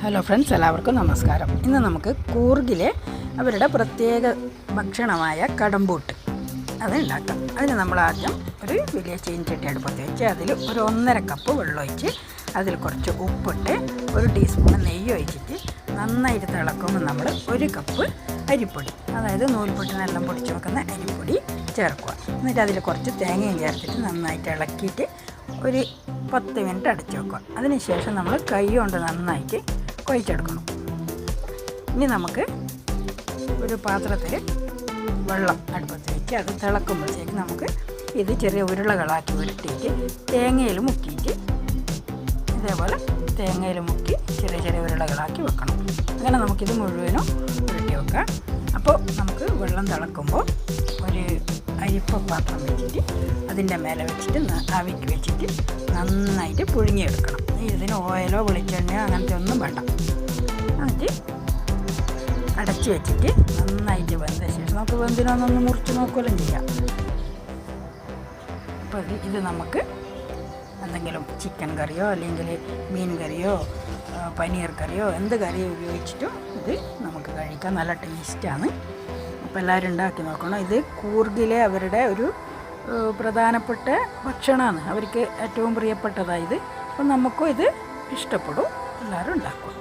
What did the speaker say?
Hello friends, എല്ലാവർക്കും നമസ്കാരം. ഇന്ന് നമുക്ക് കൂർഗിലെ അവരുടെ പ്രത്യേക ഭക്ഷണമായ കടമ്പൂട്ട് അത് ഉണ്ടാക്കാം. അതിന് നമ്മൾ ആദ്യം ഒരു വലിയ ചീനച്ചട്ടി അടുപ്പത്ത് വെച്ച് അതിൽ ഒരു 1.5 കപ്പ് വെള്ളം ഒഴിച്ച് അതിൽ കുറച്ച് ഉപ്പിട്ട് 1 ടീസ്പൂൺ നെയ്യ് ഒഴിച്ചിട്ട് നന്നായിട്ട് തിളക്കുമ്പോൾ നമ്മൾ 1 കപ്പ് അരിപ്പൊടി, അതായത് നൂൽപുട്ടിനെല്ലാം പൊടിച്ച് വെക്കുന്ന അരിപ്പൊടി ചേർക്കുക. എന്നിട്ട് അതിൽ കുറച്ച് തേങ്ങയും ചേർത്തിട്ട് നന്നായിട്ട് ഇളക്കിയിട്ട് ഒരു 10 മിനിറ്റ് അടച്ചു വെക്കുക. അതിനുശേഷം നമ്മൾ കൈ കൊണ്ട് നന്നായിട്ട് കുഴച്ചെടുക്കണം. ഇനി നമുക്ക് ഒരു പാത്രത്തിൽ വെള്ളം അടുപ്പത്ത് വെച്ച് അത് തിളക്കുമ്പോഴത്തേക്ക് നമുക്ക് ഇത് ചെറിയ ഉരുളകളാക്കി ഉരുട്ടിയിട്ട് തേങ്ങയിൽ മുക്കിയിട്ട് ഇതേപോലെ തേങ്ങയിൽ മുക്കി ചെറിയ ചെറിയ ഉരുളകളാക്കി വെക്കണം. അങ്ങനെ നമുക്കിത് മുഴുവനും ഉരുട്ടി വെക്കാം. അപ്പോൾ നമുക്ക് വെള്ളം തിളക്കുമ്പോൾ ഒരു അരിപ്പ പാത്രം വെച്ചിട്ട് അതിൻ്റെ മേലെ വെച്ചിട്ട് ആവിക്ക് വെച്ചിട്ട് നന്നായിട്ട് പുഴുങ്ങിയെടുക്കണം. ഇതിന് ഓയിലോ വെളിച്ചെണ്ണയോ അങ്ങനത്തെ ഒന്നും വേണ്ട. എന്നിട്ട് അടച്ച് വെച്ചിട്ട് നന്നായിട്ട് വെന്ത ശേഷം നമുക്ക് വെന്തിനൊന്നൊന്ന് മുറിച്ച് നോക്കുകയും ചെയ്യാം. അപ്പോൾ ഇത് നമുക്ക് എന്തെങ്കിലും ചിക്കൻ കറിയോ അല്ലെങ്കിൽ മീൻ കറിയോ പനീർ കറിയോ എന്ത് കറിയോ ഉപയോഗിച്ചിട്ടും ഇത് നമുക്ക് കഴിക്കാൻ നല്ല ടേസ്റ്റാണ്. അപ്പോൾ എല്ലാവരും ഉണ്ടാക്കി നോക്കണം. ഇത് കൂർഗിലെ അവരുടെ ഒരു പ്രധാനപ്പെട്ട ഭക്ഷണമാണ്, അവർക്ക് ഏറ്റവും പ്രിയപ്പെട്ടതായത്. അപ്പോൾ നമുക്കും ഇത് ഇഷ്ടപ്പെടും. എല്ലാവരും ഉണ്ടാക്കും.